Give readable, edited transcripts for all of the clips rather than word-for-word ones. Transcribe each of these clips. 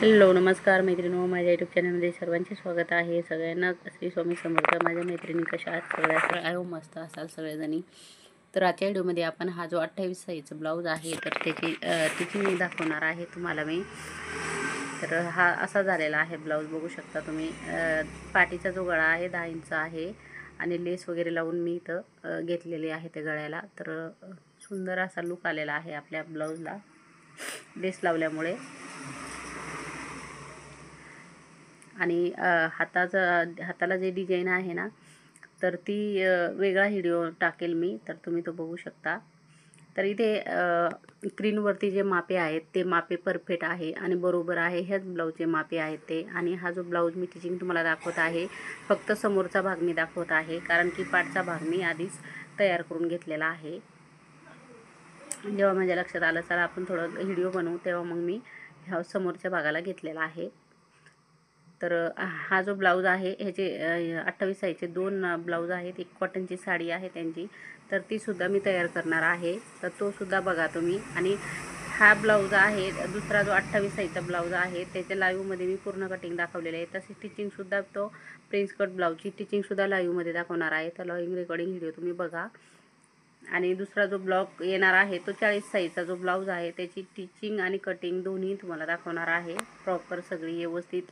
Hello नमस्कार मैत्रिणींनो, माझ्या यूट्यूब चॅनलमध्ये सर्वांचे स्वागत आहे। सगळ्यांना श्री स्वामी समर्थ। माझ्या मैत्रिणी कशा आहात? सगळ्या मस्त असाल सगळेजणी। तर आजच्या व्हिडिओमध्ये आपण हा जो 28 साईजचा ब्लाऊज आहे तर त्याची टिचिंग दाखवणार आहे तुम्हाला मी। तर हा असा झालेला आहे ब्लाऊज, बघू शकता तुम्ही। पाठीचा जो गळा आहे 10 इंच आहे आणि लेस वगैरे लावून मी इथं घेतलेली आहे त्या गळ्याला। तर सुंदर असा लुक आलेला आहे आपल्या ब्लाऊजला लेस लावल्यामुळे। आणि हाताला जे डिझाईन आहे ना तर ती वेगळा व्हिडिओ टाकेल मी, तर तुम्ही तो बघू शकता। तर इथे स्क्रीनवरती जे मापे आहेत ते मापे परफेक्ट आहे आणि बरोबर आहे। ह्याच ब्लाऊजचे मापे आहेत ते। आणि हा जो ब्लाऊज मी टिचिंग तुम्हाला दाखवत आहे, फक्त समोरचा भाग मी दाखवत आहे, कारण की पाठचा भाग मी आधीच तयार करून घेतलेला आहे। जेव्हा माझ्या लक्षात आलं चला आपण थोडं व्हिडिओ बनवू, तेव्हा मग मी ह्या समोरच्या भागाला घेतलेला आहे। तर हा जो ब्लाऊज आहे ह्याचे 28 साईजचे 2 ब्लाऊज आहेत। एक कॉटनची साडी आहे त्यांची, तर ती सुद्धा मी तयार करणार आहे, तर तो सुद्धा बघा तुम्ही। आणि हा ब्लाऊज आहे दुसरा जो 28 साईजचा ब्लाऊज आहे त्याच्या लाईव्हमध्ये मी पूर्ण कटिंग दाखवलेली आहे। तशी टिचिंगसुद्धा तो प्रिन्स कट ब्लाऊजची टिचिंगसुद्धा लाईव्हमध्ये दाखवणार आहे, तर लाईव्ह रेकॉर्डिंग व्हिडिओ तुम्ही बघा। आणि दुसरा जो ब्लाऊज येणार आहे तो 40 साईजचा जो ब्लाऊज आहे त्याची टिचिंग आणि कटिंग दोन्ही तुम्हाला दाखवणार आहे, प्रॉपर सगळी व्यवस्थित।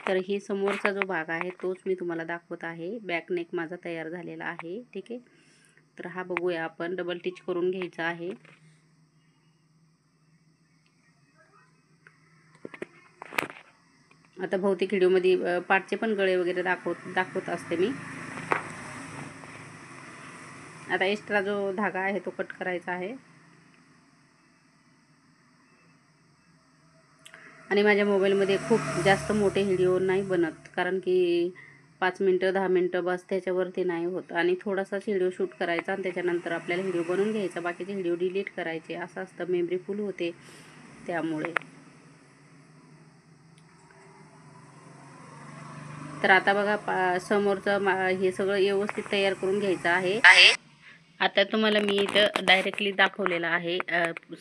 तर ही समोरचा जो भाग आहे तोच मी तुम्हाला दाखवत आहे। बॅक नेक माझा तयार झालेला आहे, ठीक आहे। तर हा बघूया आपण, डबल टिच करून घ्यायचा आहे। आता बहुतेक व्हिडिओमध्ये पाठचे पण गळे वगैरे दाखवत असते मी। आता एक्स्ट्रा जो धागा आहे तो कट करायचा आहे। आणि माझ्या मोबाईलमध्ये खूप जास्त मोठे व्हिडिओ नाही बनत, कारण की 5 मिनटं 10 मिनटं बस त्याच्यावरती नाही होत। आणि थोडासाच व्हिडिओ शूट करायचा आणि त्याच्यानंतर आपल्याला व्हिडिओ बनवून घ्यायचा, बाकीचे व्हिडिओ डिलीट करायचे, असं असतं। मेमरी फुल होते त्यामुळे। तर आता बघा समोरचं हे सगळं व्यवस्थित तयार करून घ्यायचं आहे। आता तुम्हाला मी इथं डायरेक्टली दाखवलेलं आहे,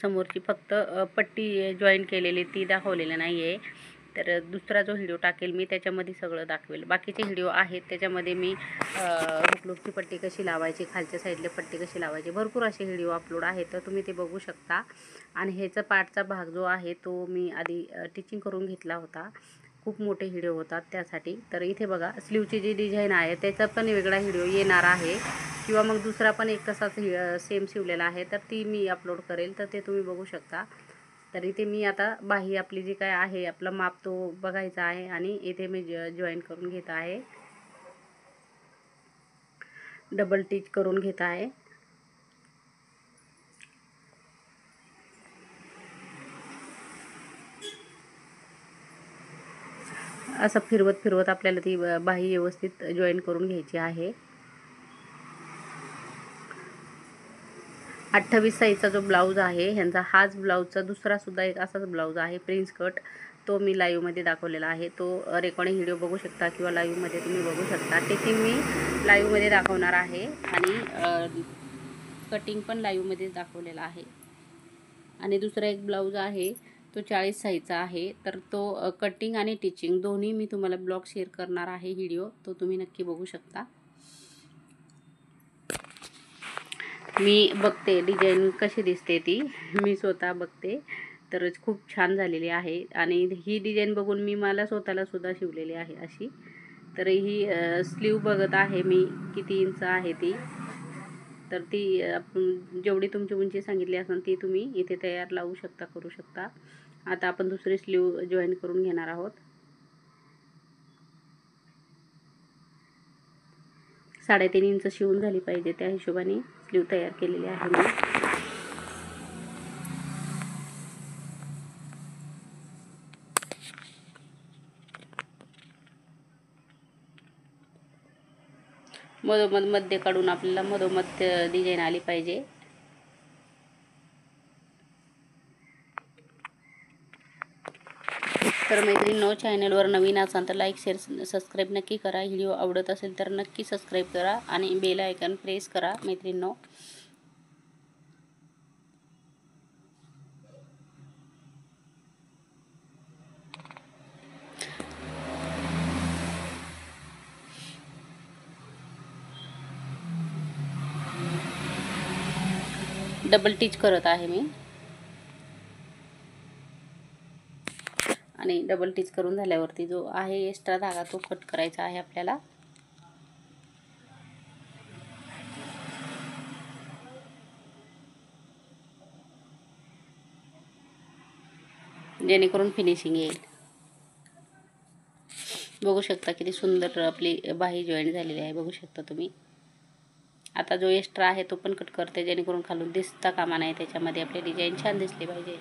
समोरची फक्त पट्टी जॉईन केलेली ती दाखवलेली नाही आहे। तर दुसरा जो व्हिडिओ टाकेल मी त्याच्यामध्ये सगळं दाखवेल। बाकीचे व्हिडिओ आहेत त्याच्यामध्ये मी हुकलूकची पट्टी कशी लावायची, खालच्या साईडला पट्टी कशी लावायची, भरपूर असे व्हिडिओ अपलोड आहेत, तर तुम्ही ते बघू शकता। आणि ह्याचा पाठचा भाग जो आहे तो मी आधी टिचिंग करून घेतला होता, खूप मोठे व्हिडिओ होतात त्यासाठी। तर इथे बघा स्लीवची जी डिझाईन आहे त्याचा पण वेगळा व्हिडिओ येणार आहे, किंवा मग दुसरा पण एक तसाच सेम शिवलेला आहे, तर ती मी अपलोड करेल, तर ते तुम्ही बघू शकता। तर इथे मी आता बाही आपली जी काय आहे आपला माप तो बघायचा आहे, आणि इथे मी जॉईन करून घेत आहे, डबल टिच करून घेत आहे। असं फिरवत फिरवत आपल्याला ती बाही व्यवस्थित जॉईन करून घ्यायची आहे। 28 साईजचा जो ब्लाऊज आहे ह्यांचा, हाच ब्लाऊजचा दुसरा सुद्धा एक असाच ब्लाऊज आहे प्रिन्स कट, तो मी लाईव्हमध्ये दाखवलेला आहे। तो रेकॉर्डिंग व्हिडिओ बघू शकता किंवा लाईव्हमध्ये तुम्ही बघू शकता। टिचिंग मी लाईव्हमध्ये दाखवणार आहे आणि कटिंग पण लाईव्हमध्ये दाखवलेला आहे। आणि दुसरा एक ब्लाऊज आहे तो 40 साईजचा आहे, तर तो कटिंग आणि टिचिंग दोन्ही मी तुम्हाला ब्लॉग शेअर करणार आहे व्हिडिओ, तो तुम्ही नक्की बघू शकता। मी बघते डिझाईन कशी दिसते ती, मी स्वतः बघते, तर खूप छान झालेली आहे। आणि ही डिझाईन बघून मी मला स्वतःला सुद्धा शिवलेली आहे अशी। तर ही स्लीव बघत आहे मी किती इंच आहे ती, तर ती जेवढी तुमची उंची सांगितली असेल ती तुम्ही इथे तयार लावू शकता, करू शकता। आता आपण दुसरी स्लीव जॉईन करून घेणार आहोत। 3.5 इंच शिवून झाली पाहिजे, त्या हिशोबाने स्लीव तयार केलेली आहे मी। मधोमध मध्ये काढून आपल्याला मधोमध डिझाईन आली पाहिजे। तर मैत्रिणींनो, चॅनलवर नवीन असाल तर लाईक शेअर सबस्क्राईब नक्की करा। व्हिडिओ आवडत असेल तर नक्की सबस्क्राईब करा आणि बेल आयकॉन प्रेस करा मैत्रिणींनो। डबल टिच करत आहे मी आणि डबल टिच करून झाल्यावरती जो आहे एक्स्ट्रा धागा तो कट करायचा आहे आपल्याला। जेणेकरून फिनिशिंग येईल। बघू शकता किती सुंदर आपली बाही जॉईन झालेली आहे, बघू शकता तुम्ही। आता जो एक्स्ट्रा आहे तो पण कट करते, जेणेकरून खालून दिसता कामा नाही, त्याच्यामध्ये आपली डिझाईन छान दिसली पाहिजे।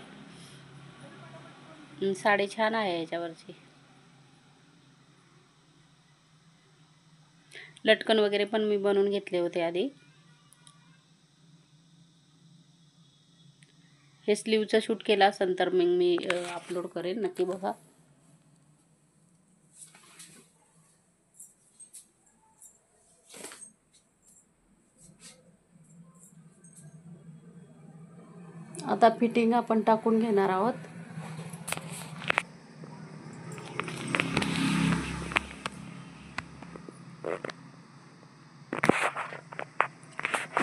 साडी छान आहे याच्यावरची। लटकन वगैरे पण मी बनवून घेतले होते आधी। हे स्लीवचा शूट केला असेल तर मग मी अपलोड करेन, नक्की बघा। आता फिटिंग आपण टाकून घेणार आहोत।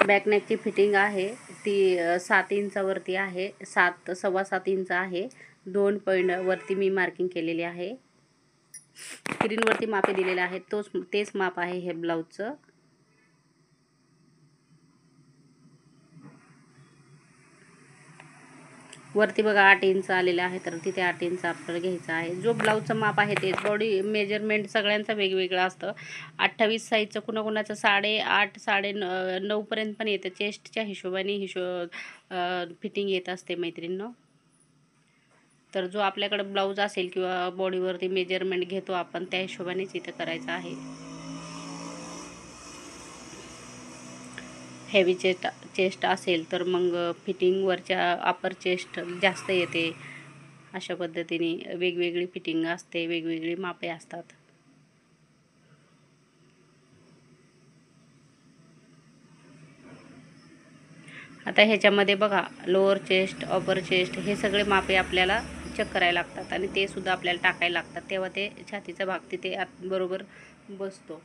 बॅकनेकची फिटिंग आहे ती 7 इंचावरती आहे, 7.25 इंच आहे। 2 पॉइंट वरती मी मार्किंग केलेली आहे। स्क्रीनवरती मापे दिलेले आहेत, तेच माप आहे हे ब्लाउजचं। वरती बघा 8 इंच आलेलं आहे, तर तिथे 8 इंच आपल्याला घ्यायचं आहे। जो ब्लाउजचं माप आहे तेच, बॉडी मेजरमेंट सगळ्यांचं वेगवेगळं असतं। 28 साईजचं कुणाकुणाचं 8.5 9.5 पर्यंत पण येतं। चेस्टच्या हिशोबाने फिटिंग येत असते मैत्रिणींनो। तर जो आपल्याकडे ब्लाउज असेल किंवा बॉडीवरती मेजरमेंट घेतो आपण, त्या हिशोबानेच इथं करायचं आहे। हेवी चेस्ट असेल तर मग फिटिंग वरच्या अपर चेस्ट जास्त येते। अशा पद्धतीने वेगवेगळी फिटिंग असते, वेगवेगळी मापे असतात। आता ह्याच्यामध्ये बघा लोअर चेस्ट, अपर चेस्ट हे सगळे मापे आपल्याला चेक करायला लागतात आणि ते सुद्धा आपल्याला टाकायला लागतात, तेव्हा ते छातीचा भाग तिथे बरोबर बसतो।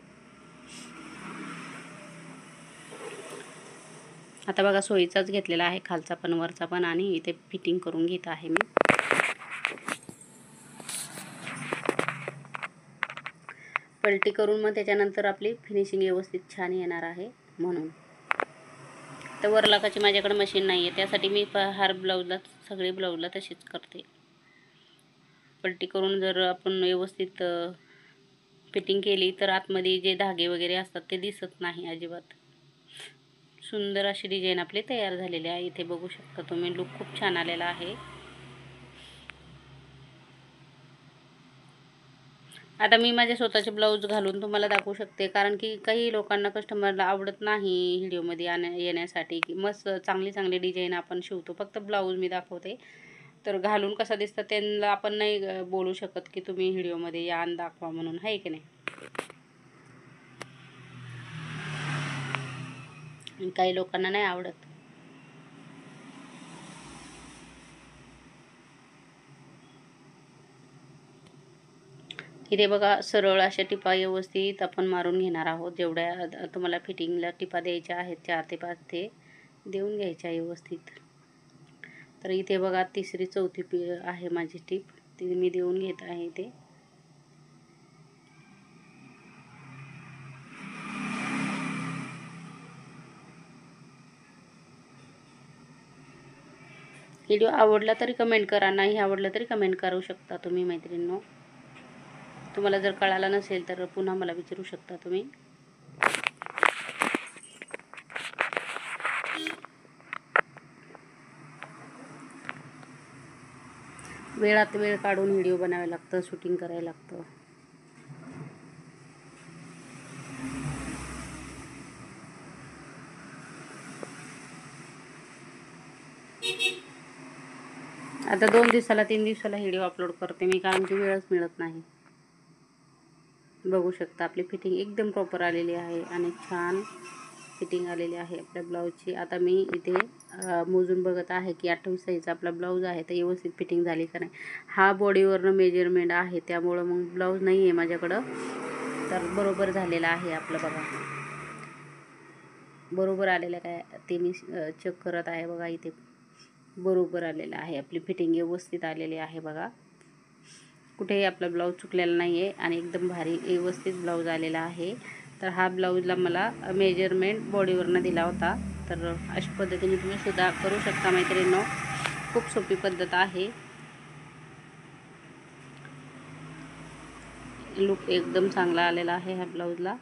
आता बघा सोयीचाच घेतलेला आहे, खालचा पण वरचा पण, आणि इथे फिटिंग करून घेत आहे मी। पलटी करून मग त्याच्यानंतर आपली फिनिशिंग व्यवस्थित छान येणार आहे म्हणून। तर वरलाकाची माझ्याकडे मशीन नाही आहे, त्यासाठी मी हर ब्लाऊजला सगळे ब्लाऊजला तशीच करते। पलटी करून जर आपण व्यवस्थित फिटिंग केली तर आतमध्ये जे धागे वगैरे असतात ते दिसत नाही अजिबात। सुंदर अशी डिझाईन आपली तयार झालेली आहे। इथे बघू शकता तुम्ही, लुक खूप छान आलेला आहे। आता मी माझे स्वतःचे ब्लाऊज घालून तुम्हाला दाखवू शकते, कारण की काही लोकांना कस्टमरला आवडत नाही व्हिडिओमध्ये येण्यासाठी की मस्त चांगली डिझाईन आपण शिवतो, फक्त ब्लाऊज मी दाखवते। तर घालून कसा दिसतं त्यांना आपण नाही बोलू शकत की तुम्ही व्हिडिओमध्ये या आणि दाखवा म्हणून, आहे की नाही। काही लोकांना नाही आवडत। इथे बघा सरळ अशा टिपा व्यवस्थित आपण मारून घेणार आहोत। जेवढ्या तुम्हाला फिटिंगला टिपा द्यायच्या आहेत 4 ते 5 ते देऊन घ्यायच्या व्यवस्थित। तर इथे बघा तिसरी चौथी आहे माझी टिप, ती मी देऊन घेत आहे इथे। व्हिडिओ आवडला तरी कमेंट करा, नाही आवडला तरी कमेंट करू शकता तुम्ही मैत्रिणींनो। तुम्हाला जर कळाला नसेल तर पुन्हा मला विचारू शकता तुम्ही। वेळात वेळ काढून व्हिडिओ बनावे लागतं, शूटिंग करायला लागतं। आता 2 दिवसाला 3 दिवसाला व्हिडिओ अपलोड करते मी, कारण की वेळच मिळत नाही। बघू शकता आपली फिटिंग एकदम प्रॉपर आलेली आहे आणि छान फिटिंग आलेली आहे आपल्या ब्लाऊजची। आता मी इथे मोजून बघत आहे की 28 साईजचा आपला ब्लाऊज आहे तर व्यवस्थित फिटिंग झाली का नाही। हा बॉडीवरनं मेजरमेंट आहे, त्यामुळं मग ब्लाऊज नाही आहे माझ्याकडं, तर बरोबर झालेला आहे आपलं बघा। बरोबर आलेलं काय ते मी चेक करत आहे बघा. इथे बरोबर आलेलं आहे, आपली फिटिंग व्यवस्थित आलेली आहे बघा. कुठेही आपला ब्लाऊज चुकलेला नाही आहे आणि एकदम भारी व्यवस्थित ब्लाऊज आलेला आहे. तर हा ब्लाऊजला मला मेजरमेंट बॉडीवरनं दिला होता. तर अशा पद्धतीने तुम्ही सुद्धा करू शकता मैत्रिणींनो. खूप सोपी पद्धत आहे. लुक एकदम चांगला आलेला आहे ह्या ब्लाऊजला.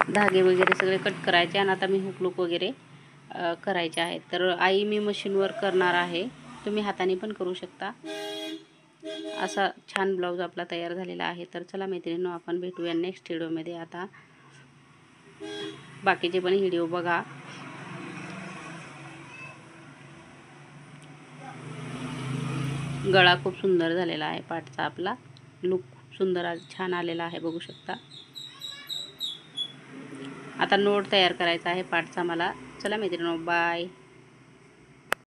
धागे वगैरे सगळे कट करायचे आणि आता मी हुक लूक वगैरे करायचे आहेत. तर आई मी मशीनवर करणार आहे, तुम्ही हाताने पण करू शकता. असा छान ब्लाऊज आपला तयार झालेला आहे. तर चला मैत्रिणींनो, आपण भेटूया नेक्स्ट व्हिडिओमध्ये. आता बाकीचे पण व्हिडिओ बघा. गळा खूप सुंदर झालेला आहे पाठचा, आपला लुक खूप सुंदर छान आलेला आहे, बघू शकता. आता नोट तयार करायचा आहे पाठचा मला. चला मैत्रिणींनो, बाय.